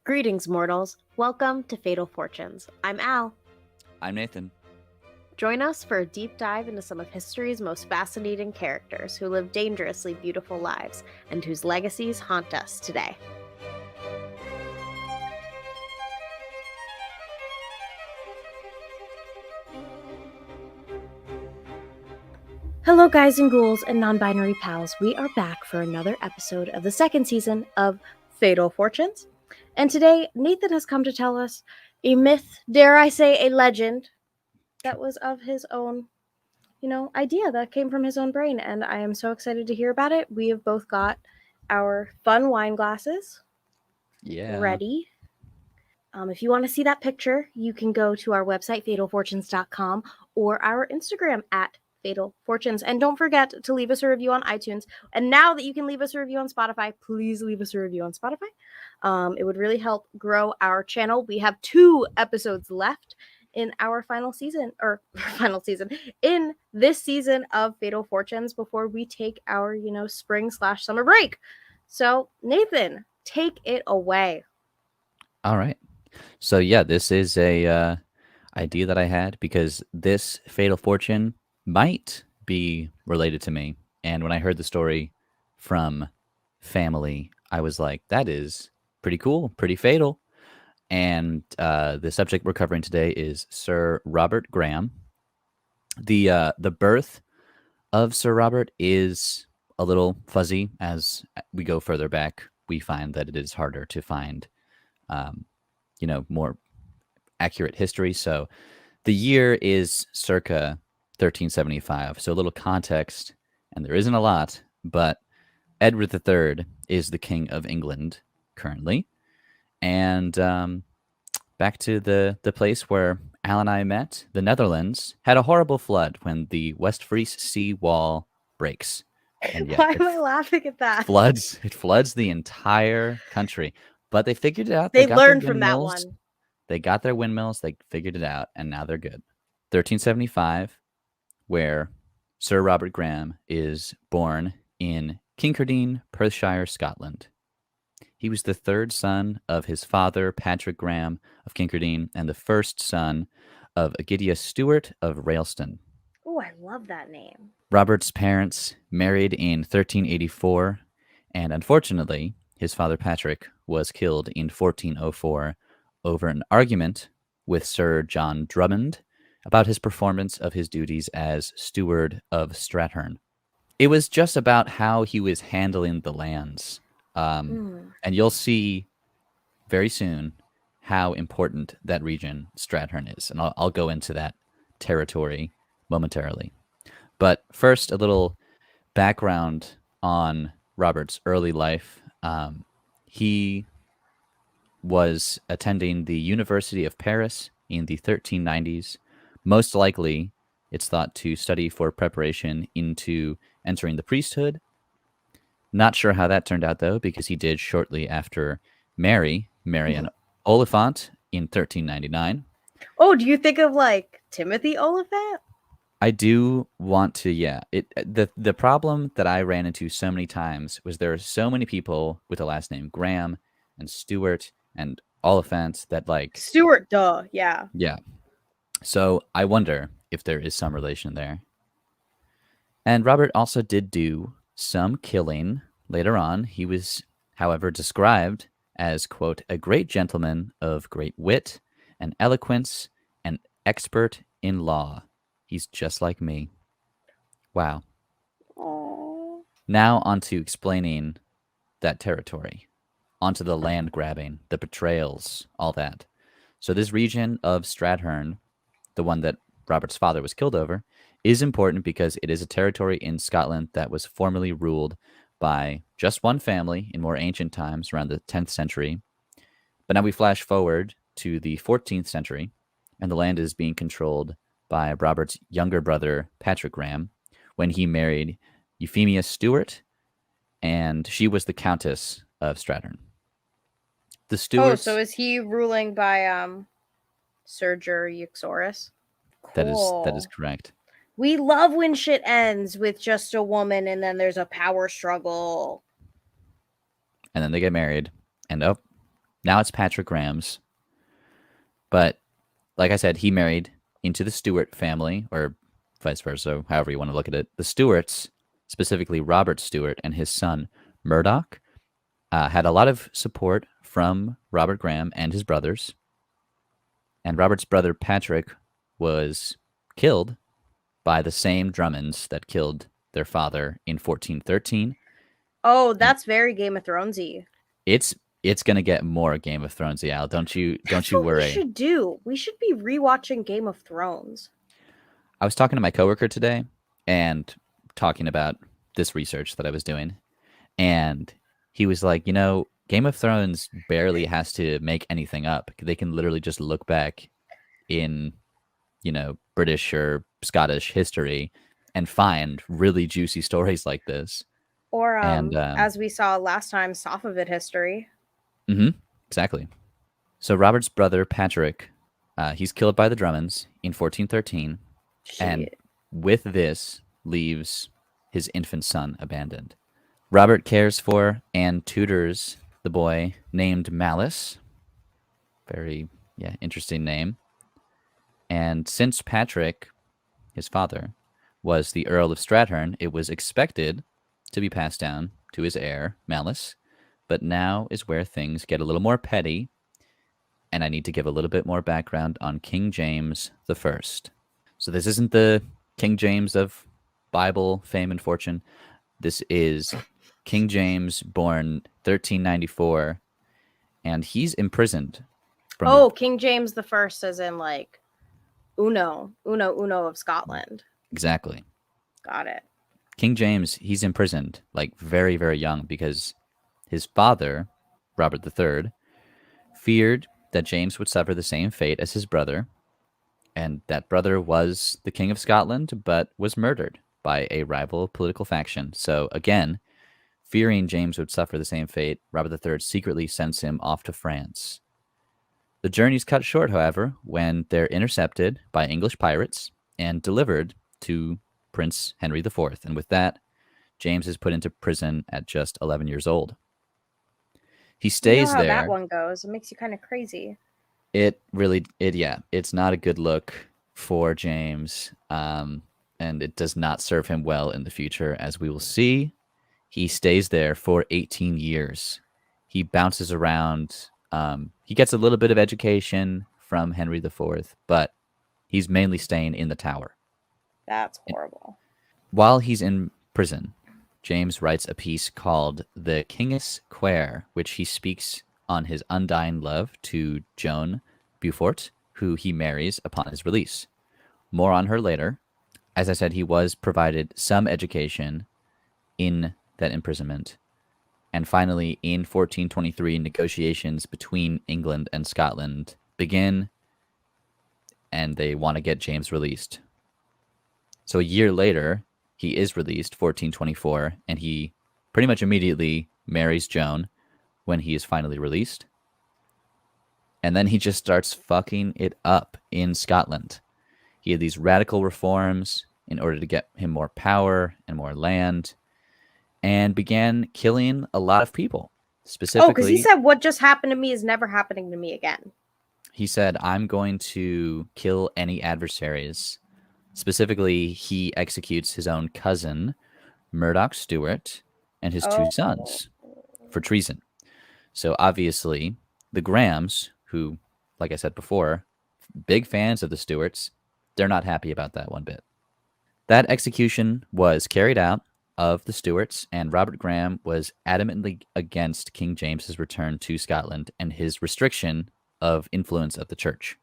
Greetings, mortals. Welcome to Fatal Fortunes. I'm Al. I'm Nathan. Join us for a deep dive into some of history's most fascinating characters who live dangerously beautiful lives and whose legacies haunt us today. Hello, guys and ghouls and non-binary pals. We are back for another episode of the second season of Fatal Fortunes. And today, Nathan has come to tell us a myth, dare I say a legend, that was of his own, idea that came from his own brain. And I am so excited to hear about it. We have both got our fun wine glasses ready. If you want to see that picture, you can go to our website, fatalfortunes.com, or our Instagram at Fatal Fortunes. And don't forget to leave us a review on iTunes. And now that you can leave us a review on Spotify, please leave us a review on Spotify. It would really help grow our channel. We have 2 episodes left in our final season, in this season of Fatal Fortunes before we take our, spring/summer break. So, Nathan, take it away. All right. So yeah, this is a idea that I had because this fatal fortune might be related to me. And when I heard the story from family, I was like, that is pretty cool, pretty fatal. And the subject we're covering today is Sir Robert Graham. The birth of Sir Robert is a little fuzzy. As we go further back, we find that it is harder to find more accurate history. So the year is circa 1375. So a little context, and there isn't a lot, but Edward III is the King of England currently. And back to the place where Al and I met, the Netherlands, had a horrible flood when the Westfries Sea Wall breaks. And why am I laughing at that? It floods the entire country. But they figured it out. They learned from that one. They got their windmills. They figured it out, and now they're good. 1375, where Sir Robert Graham is born in Kincardine, Perthshire, Scotland. He was the third son of his father, Patrick Graham of Kincardine, and the first son of Aegidius Stewart of Railston. Oh, I love that name. Robert's parents married in 1384, and unfortunately, his father Patrick was killed in 1404 over an argument with Sir John Drummond about his performance of his duties as steward of Strathern. It was just about how he was handling the lands. And you'll see very soon how important that region, Strathern, is. And I'll go into that territory momentarily. But first, a little background on Robert's early life. He was attending the University of Paris in the 1390s. Most likely, it's thought to study for preparation into entering the priesthood. Not sure how that turned out, though, because he did shortly after marry an Oliphant in 1399. Oh, do you think of like Timothy Oliphant? I do want to, yeah. The problem that I ran into so many times was there are so many people with the last name Graham and Stewart and Oliphant that like Stewart, duh, yeah. Yeah. So I wonder if there is some relation there. And Robert also did do some killing later on. He was, however, described as, quote, a great gentleman of great wit and eloquence and expert in law. He's just like me. Wow. Aww. Now on to explaining that territory, onto the land grabbing, the betrayals, all that. So this region of Strathern, the one that Robert's father was killed over, is important because it is a territory in Scotland that was formerly ruled by just one family in more ancient times, around the 10th century. But now we flash forward to the 14th century, and the land is being controlled by Robert's younger brother, Patrick Graham, when he married Euphemia Stewart, and she was the Countess of Strathern. The Stewarts... Oh, so is he ruling by Sir Uxorus? Cool. That is correct. We love when shit ends with just a woman and then there's a power struggle. And then they get married. And Now it's Patrick Graham's. But like I said, he married into the Stuart family, or vice versa, however you want to look at it. The Stuarts, specifically Robert Stuart and his son Murdoch, had a lot of support from Robert Graham and his brothers. And Robert's brother Patrick was killed by the same Drummonds that killed their father in 1413. Oh, And that's very Game of Thronesy. it's it's gonna get more Game of Thrones, Al. Don't That's you what we worry. should do. We should be rewatching Game of Thrones. I was talking to my coworker today and talking about this research that I was doing, and he was like, Game of Thrones barely has to make anything up. They can literally just look back in, British or Scottish history and find really juicy stories like this. Or, And as we saw last time, Safavid history. exactly. So Robert's brother Patrick, he's killed by the Drummonds in 1413, and Shit. with this leaves his infant son abandoned. Robert cares for and tutors the boy named Malice. Very, interesting name. And since Patrick, his father, was the Earl of Strathern, it was expected to be passed down to his heir, Malice. But now is where things get a little more petty, and I need to give a little bit more background on King James the First. So this isn't the King James of Bible fame and fortune. This is King James, born 1394, and he's imprisoned from King James the First, as in like Uno of Scotland. exactly. Got it. King James, he's imprisoned like very, very young because his father, Robert III, feared that James would suffer the same fate as his brother, and that brother was the King of Scotland, but was murdered by a rival political faction. So again, fearing James would suffer the same fate, Robert III secretly sends him off to France. The journey's cut short, however, when they're intercepted by English pirates and delivered to Prince Henry IV. And with that, James is put into prison at just 11 years old. He You know stays how that there. one goes. It makes you kind of crazy. It's not a good look for James, and it does not serve him well in the future, as we will see. He stays there for 18 years. He bounces around. He gets a little bit of education from Henry IV, but he's mainly staying in the tower. That's horrible. While he's in prison, James writes a piece called The King's Quaere, which he speaks on his undying love to Joan Beaufort, who he marries upon his release. More on her later. As I said, he was provided some education in that imprisonment. And finally, in 1423, negotiations between England and Scotland begin, and they want to get James released. So a year later, he is released, 1424, and he pretty much immediately marries Joan when he is finally released. And then he just starts fucking it up in Scotland. He had these radical reforms in order to get him more power and more land, and began killing a lot of people. Specifically, because he said, "What just happened to me is never happening to me again." he said, I'm going to kill any adversaries. Specifically, he executes his own cousin, Murdoch Stuart, and his two sons for treason. So obviously, the Grahams, who, like I said before, big fans of the Stuarts, they're not happy about that one bit. That execution was carried out of the Stuarts, and Robert Graham was adamantly against King James's return to Scotland and his restriction of influence of the church.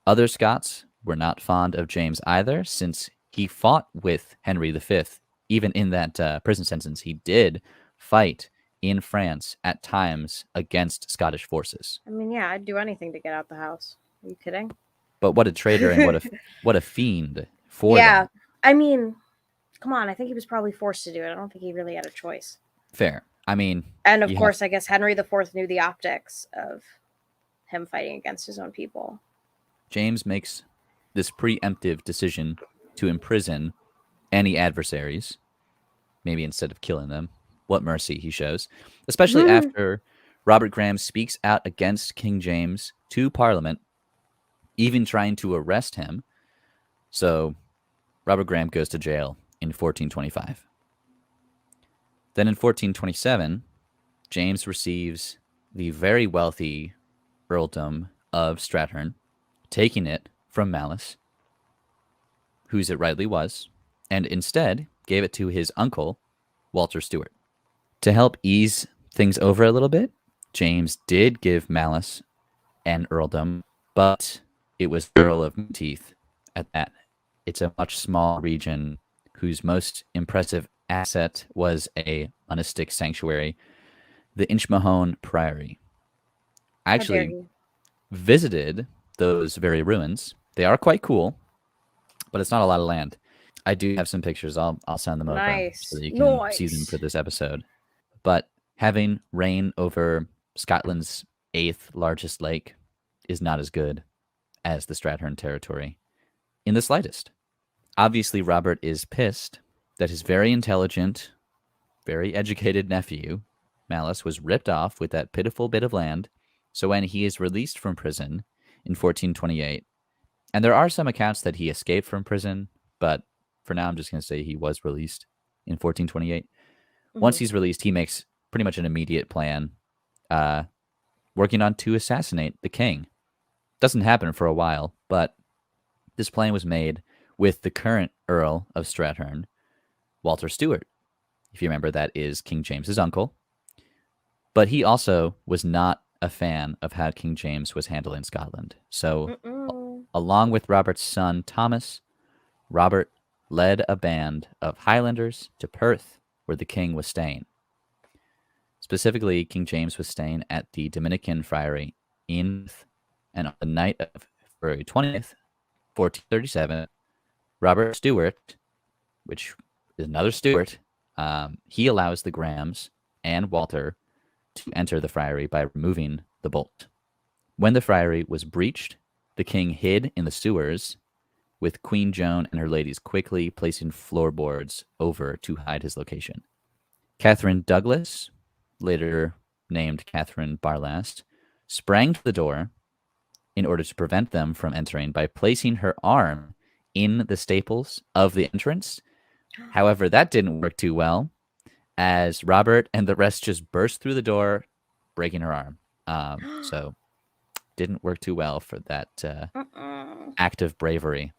Other Scots were not fond of James either, since he fought with Henry V. Even in that prison sentence, he did fight in France at times against Scottish forces. I mean, yeah, I'd do anything to get out the house. Are you kidding? But what a traitor and what a fiend for Yeah, them. I mean, come on. I think he was probably forced to do it. I don't think he really had a choice. Fair. I mean, And of course, I guess Henry IV knew the optics of him fighting against his own people. James makes this preemptive decision to imprison any adversaries, maybe instead of killing them. What mercy he shows, especially after Robert Graham speaks out against King James to Parliament, even trying to arrest him. So Robert Graham goes to jail in 1425. Then in 1427, James receives the very wealthy earldom of Strathearn, taking it from Malice, whose it rightly was, and instead gave it to his uncle, Walter Stewart. To help ease things over a little bit, James did give Malice an earldom, but it was Earl of Menteith at that. It's a much smaller region whose most impressive asset was a monastic sanctuary, the Inchmahone Priory. I How dare actually you? visited those very ruins. They are quite cool, but it's not a lot of land. I do have some pictures. I'll send them over so Nice. that you can see them for Nice. this episode. But having reign over Scotland's eighth largest lake is not as good as the Strathearn territory in the slightest. Obviously, Robert is pissed that his very intelligent, very educated nephew, Malice, was ripped off with that pitiful bit of land. So when he is released from prison in 1428, and there are some accounts that he escaped from prison, but for now I'm just going to say he was released in 1428. Once he's released, he makes pretty much an immediate plan, working on to assassinate the king. Doesn't happen for a while, but this plan was made with the current Earl of Strathearn, Walter Stewart. If you remember, that is King James's uncle. But he also was not a fan of how King James was handling Scotland. So, along with Robert's son Thomas, Robert led a band of Highlanders to Perth, where the king was staying. Specifically, King James was staying at the Dominican Friary in Perth, and on the night of February 20th, 1437, Robert Stewart, which is another Stewart, he allows the Grahams and Walter to enter the friary by removing the bolt. When the friary was breached, the king hid in the sewers, with Queen Joan and her ladies quickly placing floorboards over to hide his location. Catherine Douglas, later named Catherine Barlast, sprang to the door in order to prevent them from entering by placing her arm in the staples of the entrance. However, that didn't work too well, as Robert and the rest just burst through the door, breaking her arm. So didn't work too well for that act of bravery.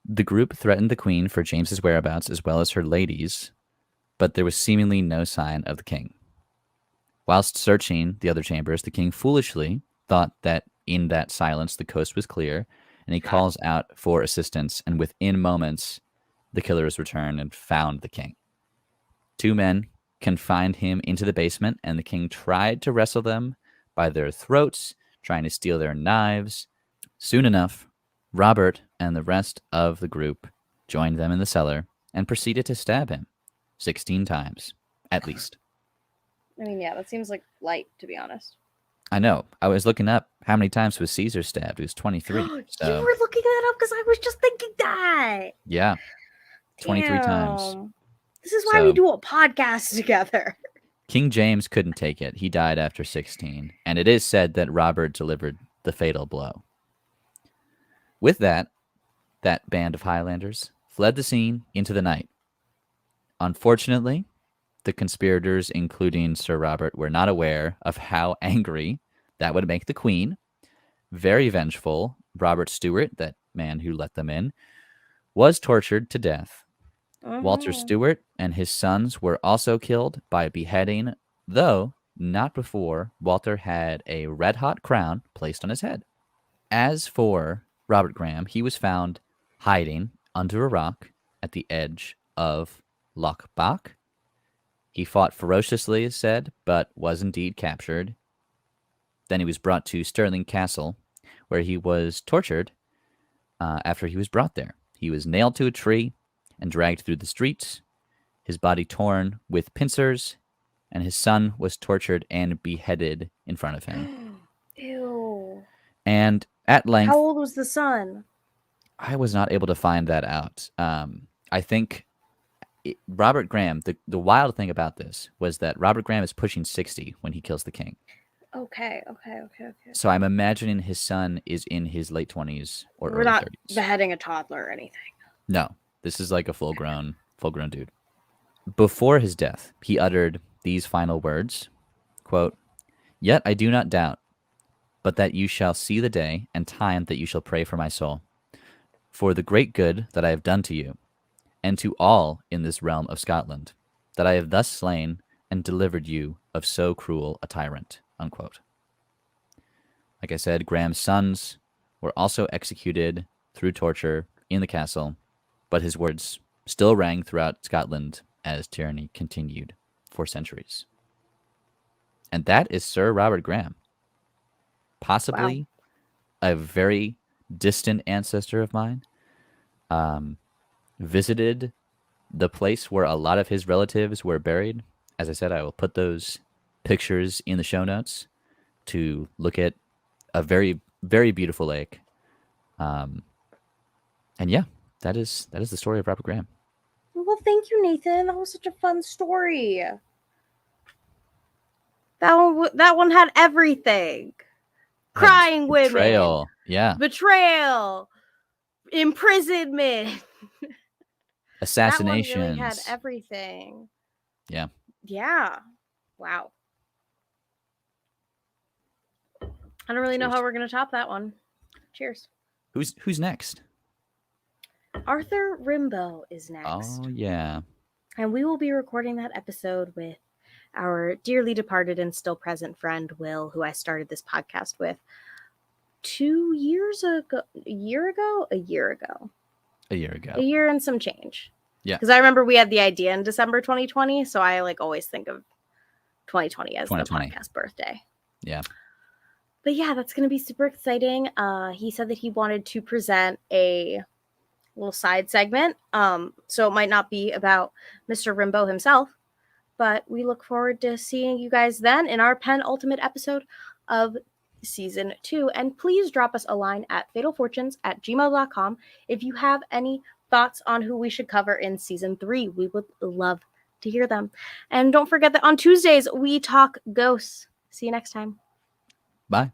The group threatened the queen for James's whereabouts as well as her ladies, but there was seemingly no sign of the king. Whilst searching the other chambers, the king foolishly thought that in that silence the coast was clear, and he calls out for assistance, and within moments the killers returned and found the king. Two men confined him into the basement, and the king tried to wrestle them by their throats, trying to steal their knives. Soon enough, Robert and the rest of the group joined them in the cellar and proceeded to stab him 16 times, at least. I mean, yeah, that seems like light, to be honest. I know. I was looking up how many times was Caesar stabbed. It was 23. So, You were looking that up because I was just thinking that. yeah, 23 times. Damn. This is why we do a podcast together. King James couldn't take it. He died after 16, and it is said that Robert delivered the fatal blow. With that band of Highlanders fled the scene into the night. Unfortunately, the conspirators, including Sir Robert, were not aware of how angry that would make the queen. Very vengeful, Robert Stewart, that man who let them in, was tortured to death. Walter Stewart and his sons were also killed by beheading, though not before Walter had a red-hot crown placed on his head. As for Robert Graham, he was found hiding under a rock at the edge of Loch Bach. He fought ferociously, as said, but was indeed captured. Then he was brought to Stirling Castle, where he was tortured after he was brought there. He was nailed to a tree and dragged through the streets, his body torn with pincers, and his son was tortured and beheaded in front of him. Ew. And at length... How old was the son? I was not able to find that out. I think Robert Graham, the wild thing about this was that Robert Graham is pushing 60 when he kills the king. Okay. So I'm imagining his son is in his late 20s or We're early not 30s. beheading a toddler or anything. No, this is like a full-grown dude. Before his death, he uttered these final words, quote, "Yet I do not doubt, but that you shall see the day and time that you shall pray for my soul, for the great good that I have done to you, and to all in this realm of Scotland, that I have thus slain and delivered you of so cruel a tyrant." Unquote. Like I said, Graham's sons were also executed through torture in the castle, but his words still rang throughout Scotland as tyranny continued for centuries. And that is Sir Robert Graham, possibly a very distant ancestor of mine. Visited the place where a lot of his relatives were buried. As I said, I will put those pictures in the show notes to look at a very, very beautiful lake. And yeah, that is the story of Robert Graham. Well, thank you, Nathan. That was such a fun story. That one had everything. Crying women. Betrayal. Yeah. Betrayal. Imprisonment. Assassinations. That one really had everything. Yeah. Yeah. Wow. I don't really know how we're going to top that one. Cheers. Who's next? Arthur Rimbaud is next. Oh, yeah. And we will be recording that episode with our dearly departed and still present friend, Will, who I started this podcast with 2 years ago. A year ago? A year and some change. Yeah. Because I remember we had the idea in December 2020, so I always think of 2020 as the podcast birthday. Yeah. But yeah, that's going to be super exciting. He said that he wanted to present a little side segment. So it might not be about Mr. Rimbaud himself, but we look forward to seeing you guys then in our penultimate episode of season 2. And please drop us a line at fatalfortunes@gmail.com if you have any thoughts on who we should cover in season 3. We would love to hear them. And don't forget that on Tuesdays, we talk ghosts. See you next time. Bye.